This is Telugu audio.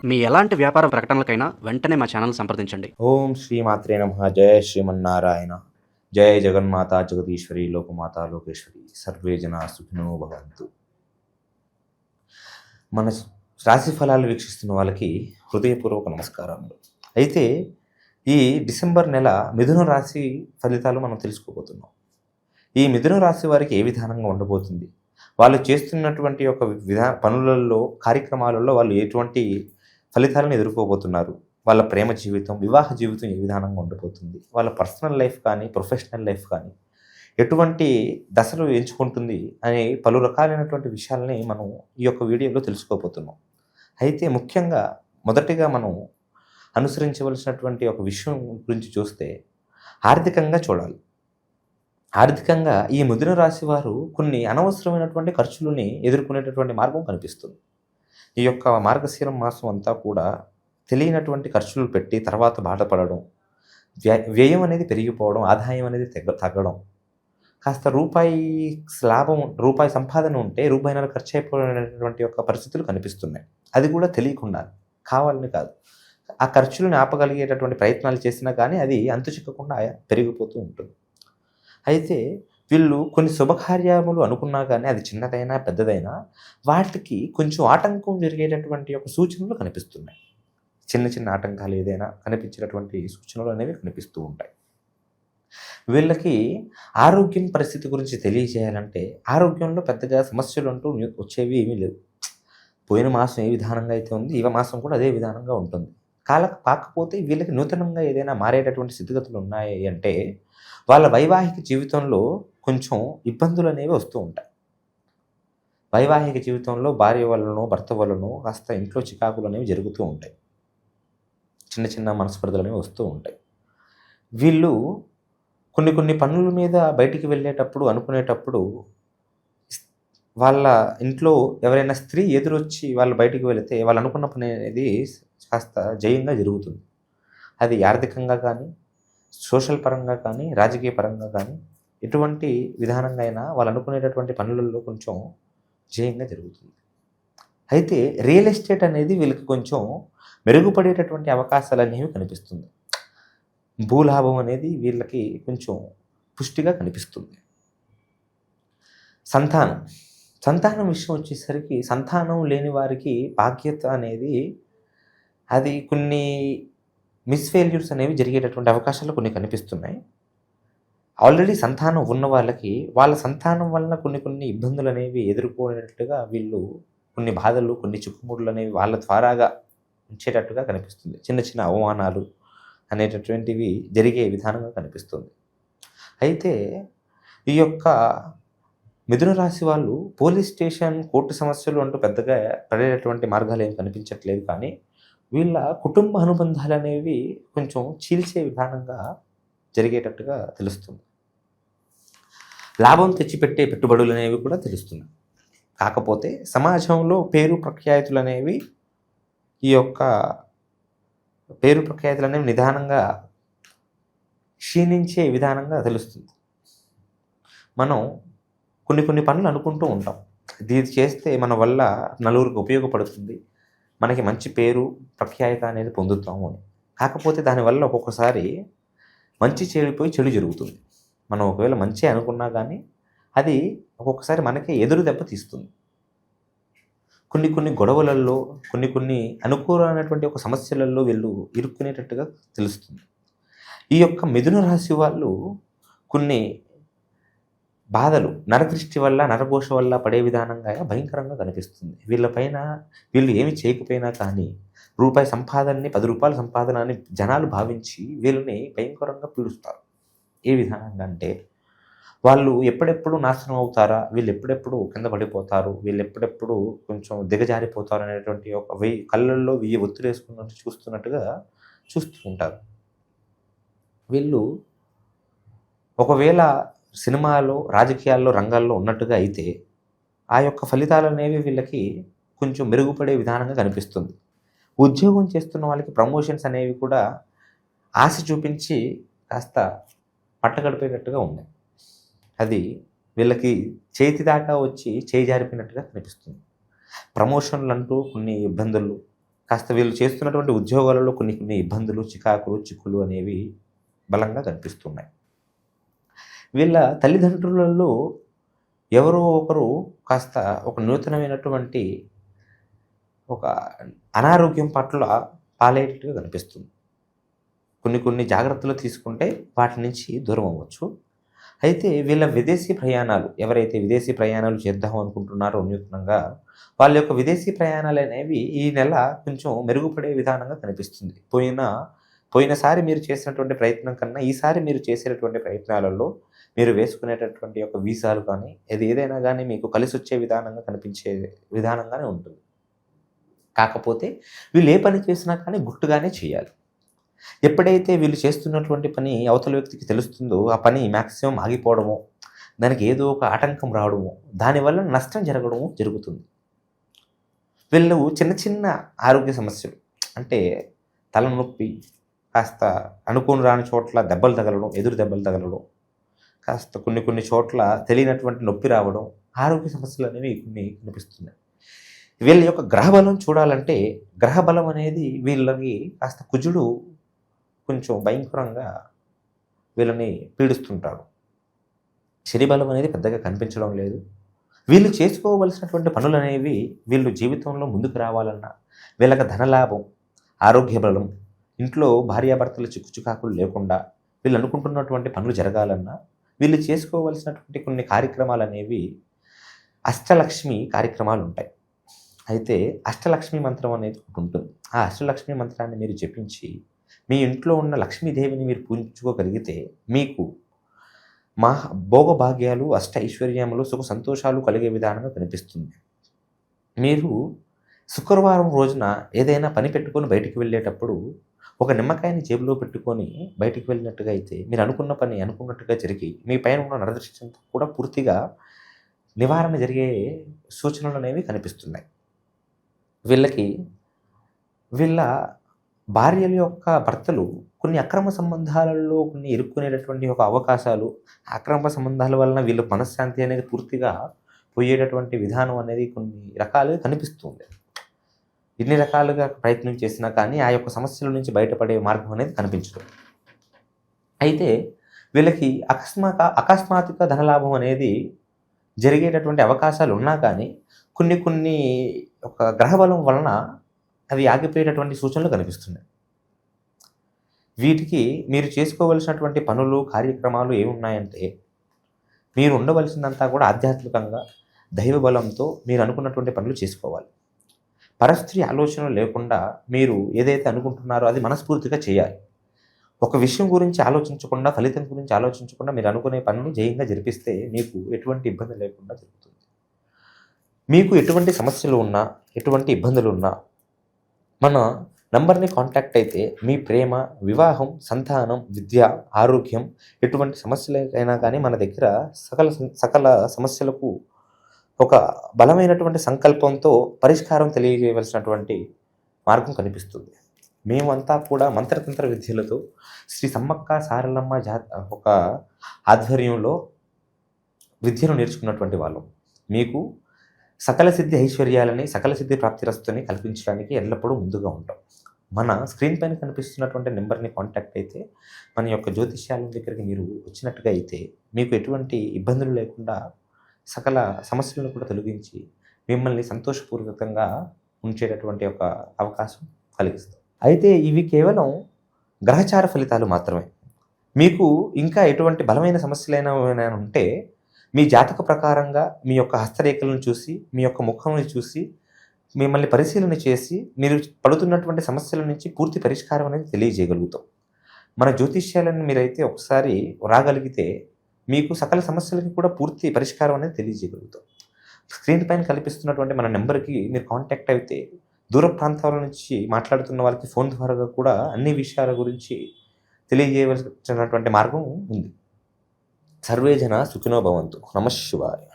మీ ఎలాంటి వ్యాపార ప్రకటనలకైనా వెంటనే మా ఛానల్ సంప్రదించండి. ఓం శ్రీమాత్రే నమః. జయ శ్రీమన్నారాయణ. జయ జగన్మాత జగదీశ్వరి లోకమాత లోకేశ్వరి సర్వే జనా సుఖినో భవంతు. మన రాశి ఫలాలు వీక్షిస్తున్న వాళ్ళకి హృదయపూర్వక నమస్కారములు. అయితే ఈ డిసెంబర్ నెల మిథున రాశి ఫలితాలు మనం తెలుసుకోబోతున్నాం. ఈ మిథున రాశి వారికి ఏ విధానంగా ఉండబోతుంది, వాళ్ళు చేస్తున్నటువంటి ఒక పనులలో కార్యక్రమాలలో వాళ్ళు ఎటువంటి ఫలితాలను ఎదుర్కోబోతున్నారు, వాళ్ళ ప్రేమ జీవితం వివాహ జీవితం ఏ విధానంగా ఉండబోతుంది, వాళ్ళ పర్సనల్ లైఫ్ కానీ ప్రొఫెషనల్ లైఫ్ కానీ ఎటువంటి దశలు ఎంచుకుంటుంది అనే పలు రకాలైనటువంటి విషయాలని మనం ఈ యొక్క వీడియోలో తెలుసుకోబోతున్నాం. అయితే ముఖ్యంగా మొదటిగా మనం అనుసరించవలసినటువంటి ఒక విషయం గురించి చూస్తే ఆర్థికంగా చూడాలి. ఆర్థికంగా ఈ మిథున రాశి వారు కొన్ని అనవసరమైనటువంటి ఖర్చులని ఎదుర్కొనేటటువంటి మార్గం కనిపిస్తుంది. ఈ యొక్క మార్గశిరం మాసం అంతా కూడా తెలియనటువంటి ఖర్చులు పెట్టి తర్వాత బాధపడడం, వ్యయం అనేది పెరిగిపోవడం, ఆదాయం అనేది తగ్గడం, కాస్త రూపాయి సంపాదన ఉంటే రూపాయిన్నర ఖర్చు అయిపోయినటువంటి యొక్క పరిస్థితులు కనిపిస్తున్నాయి. అది కూడా తెలియకుండా, కావాలని కాదు. ఆ ఖర్చులను ఆపగలిగేటటువంటి ప్రయత్నాలు చేసినా కానీ అది అంతు చిక్కకుండా పెరిగిపోతూ ఉంటుంది. అయితే వీళ్ళు కొన్ని శుభకార్యములు అనుకున్నా కానీ అది చిన్నదైనా పెద్దదైనా వాటికి కొంచెం ఆటంకం జరిగేటటువంటి ఒక సూచనలు కనిపిస్తున్నాయి. చిన్న చిన్న ఆటంకాలు ఏదైనా కనిపించేటటువంటి సూచనలు అనేవి కనిపిస్తూ ఉంటాయి. వీళ్ళకి ఆరోగ్యం పరిస్థితి గురించి తెలియజేయాలంటే ఆరోగ్యంలో పెద్దగా సమస్యలు అంటూ వచ్చేవి ఏమీ లేవు. పోయిన మాసం ఏ విధానంగా అయితే ఉంది, ఈ మాసం కూడా అదే విధానంగా ఉంటుంది. కాకపోతే వీళ్ళకి నూతనంగా ఏదైనా మారేటటువంటి స్థితిగతులు ఉన్నాయి అంటే వాళ్ళ వైవాహిక జీవితంలో కొంచెం ఇబ్బందులు అనేవి వస్తూ ఉంటాయి. వైవాహిక జీవితంలో భార్య వలనో భర్త వలనో కాస్త ఇంట్లో చికాకులు అనేవి జరుగుతూ ఉంటాయి. చిన్న చిన్న మనస్పర్ధలు అనేవి వస్తూ ఉంటాయి. వీళ్ళు కొన్ని పనుల మీద బయటికి వెళ్ళేటప్పుడు అనుకునేటప్పుడు వాళ్ళ ఇంట్లో ఎవరైనా స్త్రీ ఎదురొచ్చి వాళ్ళు బయటికి వెళితే వాళ్ళు అనుకున్న పని అనేది కాస్త జయంగా జరుగుతుంది. అది ఆర్థికంగా కానీ, సోషల్ పరంగా కానీ, రాజకీయ పరంగా కానీ ఎటువంటి విధానంగా అయినా వాళ్ళు అనుకునేటటువంటి పనులలో కొంచెం జయంగా జరుగుతుంది. అయితే రియల్ ఎస్టేట్ అనేది వీళ్ళకి కొంచెం మెరుగుపడేటటువంటి అవకాశాలు అనేవి కనిపిస్తుంది. భూలాభం అనేది వీళ్ళకి కొంచెం పుష్టిగా కనిపిస్తుంది. సంతానం విషయం వచ్చేసరికి సంతానం లేని వారికి భాగ్యత అనేది అది కొన్ని మిస్ఫెయిల్యూర్స్ అనేవి జరిగేటటువంటి అవకాశాలు కొన్ని కనిపిస్తున్నాయి. ఆల్రెడీ సంతానం ఉన్న వాళ్ళకి వాళ్ళ సంతానం వలన కొన్ని ఇబ్బందులు అనేవి ఎదుర్కొనేటట్టుగా వీళ్ళు కొన్ని బాధలు, కొన్ని చిక్కుముడులు అనేవి వాళ్ళ ద్వారాగా ఉంచేటట్టుగా కనిపిస్తుంది. చిన్న చిన్న అవమానాలు అనేటటువంటివి జరిగే విధానంగా కనిపిస్తుంది. అయితే ఈ యొక్క మిథున రాశి వాళ్ళు పోలీస్ స్టేషన్, కోర్టు సమస్యలు అంటూ పెద్దగా పడేటటువంటి మార్గాలు ఏమి కనిపించట్లేదు. కానీ వీళ్ళ కుటుంబ అనుబంధాలు అనేవి కొంచెం చీల్చే విధానంగా జరిగేటట్టుగా తెలుస్తుంది. లాభం తెచ్చిపెట్టే పెట్టుబడులు అనేవి కూడా తెలుస్తున్నాయి. కాకపోతే సమాజంలో పేరు ప్రఖ్యాతులు అనేవి నిదానంగా క్షీణించే విధానంగా తెలుస్తుంది. మనం కొన్ని పనులు అనుకుంటూ ఉంటాం, ఇది చేస్తే మన వల్ల నలుగురికి ఉపయోగపడుతుంది, మనకి మంచి పేరు ప్రఖ్యాత అనేది పొందుతాము అని. కాకపోతే దానివల్ల ఒక్కొక్కసారి మంచి చెడిపోయి చెడు జరుగుతుంది. మనం ఒకవేళ మంచి అనుకున్నా కానీ అది ఒక్కొక్కసారి మనకి ఎదురు దెబ్బ తీస్తుంది. కొన్ని గొడవలలో, కొన్ని అనుకూలమైనటువంటి ఒక సమస్యలలో వీళ్ళు ఇరుక్కునేటట్టుగా తెలుస్తుంది. ఈ యొక్క మిథున రాశి వాళ్ళు కొన్ని బాధలు నరదృష్టి వల్ల, నరఘోష వల్ల పడే విధానంగా భయంకరంగా కనిపిస్తుంది. వీళ్ళు ఏమి చేయకపోయినా కానీ రూపాయి సంపాదనని 10 రూపాయల సంపాదన అని జనాలు భావించి వీళ్ళని భయంకరంగా పీడిస్తారు. ఏ విధానంగా అంటే వాళ్ళు ఎప్పుడెప్పుడు నాశనం అవుతారా, వీళ్ళు ఎప్పుడెప్పుడు కింద పడిపోతారు, వీళ్ళు ఎప్పుడెప్పుడు కొంచెం దిగజారిపోతారు అనేటువంటి ఒక కళ్ళల్లో 1000 ఒత్తులు వేసుకున్నట్టు చూస్తున్నట్టుగా చూస్తూ ఉంటారు. వీళ్ళు ఒకవేళ సినిమాలో, రాజకీయాల్లో, రంగాల్లో ఉన్నట్టుగా అయితే ఆ యొక్క ఫలితాలు అనేవి వీళ్ళకి కొంచెం మెరుగుపడే విధానంగా కనిపిస్తుంది. ఉద్యోగం చేస్తున్న వాళ్ళకి ప్రమోషన్స్ అనేవి కూడా ఆశ చూపించి కాస్త పట్టగడిపేటట్టుగా ఉన్నాయి. అది వీళ్ళకి చేతి దాకా వచ్చి చేయి జారిపోయినట్టుగా కనిపిస్తుంది. ప్రమోషన్లు అంటూ కొన్ని ఇబ్బందులు, కాస్త వీళ్ళు చేస్తున్నటువంటి ఉద్యోగాలలో కొన్ని కొన్ని ఇబ్బందులు, చికాకులు, చిక్కులు అనేవి బలంగా కనిపిస్తున్నాయి. వీళ్ళ తల్లిదండ్రులలో ఎవరో ఒకరు కాస్త ఒక నూతనమైనటువంటి ఒక అనారోగ్యం పట్ల పాలయ్యేటట్టుగా కనిపిస్తుంది. కొన్ని కొన్ని జాగ్రత్తలు తీసుకుంటే వాటి నుంచి దూరం అవ్వచ్చు. అయితే వీళ్ళ విదేశీ ప్రయాణాలు, ఎవరైతే విదేశీ ప్రయాణాలు చేద్దాం అనుకుంటున్నారో నూతనంగా, వాళ్ళ యొక్క విదేశీ ప్రయాణాలు అనేవి ఈ నెల కొంచెం మెరుగుపడే విధానంగా కనిపిస్తుంది. పోయినసారి మీరు చేసినటువంటి ప్రయత్నం కన్నా ఈసారి మీరు చేసేటటువంటి ప్రయత్నాలలో మీరు వేసుకునేటటువంటి యొక్క వీసాలు కానీ ఏదైనా కానీ మీకు కలిసి వచ్చే విధానంగా కనిపించే విధానంగానే ఉంటుంది. కాకపోతే వీళ్ళు ఏ పని చేసినా కానీ గుట్టుగానే చేయాలి. ఎప్పుడైతే వీళ్ళు చేస్తున్నటువంటి పని అవతల వ్యక్తికి తెలుస్తుందో ఆ పని మ్యాక్సిమం ఆగిపోవడము, దానికి ఏదో ఒక ఆటంకం రావడము, దానివల్ల నష్టం జరగడము జరుగుతుంది. వీళ్ళు చిన్న చిన్న ఆరోగ్య సమస్యలు అంటే తలనొప్పి, కాస్త అనుకోని రాని చోట్ల దెబ్బలు తగలడం, ఎదురు దెబ్బలు తగలడం, కాస్త కొన్ని కొన్ని చోట్ల తెలియనటువంటి నొప్పి రావడం, ఆరోగ్య సమస్యలు అనేవి కొన్ని కనిపిస్తున్నాయి. వీళ్ళ యొక్క గ్రహబలం చూడాలంటే గ్రహబలం అనేది వీళ్ళకి కాస్త కుజుడు కొంచెం భయంకరంగా వీళ్ళని పీడిస్తుంటాడు. శనిబలం అనేది పెద్దగా కనిపించడం లేదు. వీళ్ళు చేసుకోవలసినటువంటి పనులు అనేవి వీళ్ళు జీవితంలో ముందుకు రావాలన్నా, వీళ్ళకి ధనలాభం, ఆరోగ్య బలం, ఇంట్లో భార్యాభర్తల చిక్కుచికాకులు లేకుండా వీళ్ళు అనుకుంటున్నటువంటి పనులు జరగాలన్నా వీళ్ళు చేసుకోవలసినటువంటి కొన్ని కార్యక్రమాలు అనేవి అష్టలక్ష్మి కార్యక్రమాలు ఉంటాయి. అయితే అష్టలక్ష్మి మంత్రం అనేది ఒకటి ఉంటుంది. ఆ అష్టలక్ష్మి మంత్రాన్ని మీరు జపించి మీ ఇంట్లో ఉన్న లక్ష్మీదేవిని మీరు పూజించుకోగలిగితే మీకు భోగభాగ్యాలు, అష్ట ఐశ్వర్యములు, సుఖ సంతోషాలు కలిగే విధానంగా కనిపిస్తుంది. మీరు శుక్రవారం రోజున ఏదైనా పని పెట్టుకొని బయటికి వెళ్ళేటప్పుడు ఒక నిమ్మకాయని జేబులో పెట్టుకొని బయటికి వెళ్ళినట్టుగా అయితే మీరు అనుకున్న పని అనుకున్నట్టుగా జరిగి మీ పైన ఉన్న నరదృష్టింతో కూడా పూర్తిగా నివారణ జరిగే సూచనలు అనేవి కనిపిస్తున్నాయి. వీళ్ళ భార్యల యొక్క భర్తలు కొన్ని అక్రమ సంబంధాలలో కొన్ని ఇరుక్కునేటటువంటి ఒక అవకాశాలు, అక్రమ సంబంధాల వలన వీళ్ళ మనశ్శాంతి అనేది పూర్తిగా పోయేటటువంటి విధానం అనేది కొన్ని రకాలుగా కనిపిస్తుంది. ఎన్ని రకాలుగా ప్రయత్నం చేసినా కానీ ఆ యొక్క సమస్యల నుంచి బయటపడే మార్గం అనేది కనిపించదు. అయితే వీళ్ళకి అకస్మాత్తుగా ధనలాభం అనేది జరిగేటటువంటి అవకాశాలు ఉన్నా కానీ కొన్ని ఒక గ్రహబలం వలన అవి ఆగిపోయేటటువంటి సూచనలు కనిపిస్తున్నాయి. వీటికి మీరు చేసుకోవలసినటువంటి పనులు, కార్యక్రమాలు ఏమున్నాయంటే మీరు ఉండవలసిందంతా కూడా ఆధ్యాత్మికంగా దైవ బలంతో మీరు అనుకున్నటువంటి పనులు చేసుకోవాలి. పరస్త్రీ ఆలోచన లేకుండా మీరు ఏదైతే అనుకుంటున్నారో అది మనస్ఫూర్తిగా చేయాలి. ఒక విషయం గురించి ఆలోచించకుండా, ఫలితం గురించి ఆలోచించకుండా మీరు అనుకునే పనిని జయంగా జరిపిస్తే మీకు ఎటువంటి ఇబ్బంది లేకుండా జరుగుతుంది. మీకు ఎటువంటి సమస్యలు ఉన్నా, ఎటువంటి ఇబ్బందులు ఉన్నా మన నంబర్ని కాంటాక్ట్ అయితే మీ ప్రేమ, వివాహం, సంతానం, విద్య, ఆరోగ్యం ఎటువంటి సమస్యలైనా కానీ మన దగ్గర సకల సమస్యలకు ఒక బలమైనటువంటి సంకల్పంతో పరిష్కారం తెలియజేయవలసినటువంటి మార్గం కనిపిస్తుంది. మేమంతా కూడా మంత్రతంత్ర విద్యలతో శ్రీ సమ్మక్క సారలమ్మ ఒక ఆధ్వర్యంలో విద్యను నేర్చుకున్నటువంటి వాళ్ళం. మీకు సకల సిద్ధి ఐశ్వర్యాలని, సకల సిద్ధి ప్రాప్తిరస్తుని కల్పించడానికి ఎల్లప్పుడూ ముందుగా ఉంటాం. మన స్క్రీన్ పైన కనిపిస్తున్నటువంటి నెంబర్ని కాంటాక్ట్ అయితే మన యొక్క జ్యోతిష్యాల దగ్గరికి మీరు వచ్చినట్టుగా అయితే మీకు ఎటువంటి ఇబ్బందులు లేకుండా సకల సమస్యలను కూడా తొలగించి మిమ్మల్ని సంతోషపూర్వకంగా ఉంచేటటువంటి ఒక అవకాశం కలిగిస్తాం. అయితే ఇవి కేవలం గ్రహచార ఫలితాలు మాత్రమే. మీకు ఇంకా ఎటువంటి బలమైన సమస్యలైనా ఉంటే మీ జాతక ప్రకారంగా మీ యొక్క హస్తరేఖలను చూసి, మీ యొక్క ముఖంని చూసి మిమ్మల్ని పరిశీలన చేసి మీరు పడుతున్నటువంటి సమస్యల నుంచి పూర్తి పరిష్కారం అనేది తెలియజేయగలుగుతాం. మన జ్యోతిష్యాలను మీరైతే ఒకసారి రాగలిగితే మీకు సకల సమస్యలకి కూడా పూర్తి పరిష్కారం అనేది తెలియజేయగలుగుతాం. స్క్రీన్ పైన కల్పిస్తున్నటువంటి మన నెంబర్కి మీరు కాంటాక్ట్ అయితే దూర ప్రాంతాల నుంచి మాట్లాడుతున్న వాళ్ళకి ఫోన్ ద్వారా కూడా అన్ని విషయాల గురించి తెలియజేయవలసినటువంటి మార్గం ఉంది. సర్వే జన సుఖినో భవంతు. నమః శివాయ.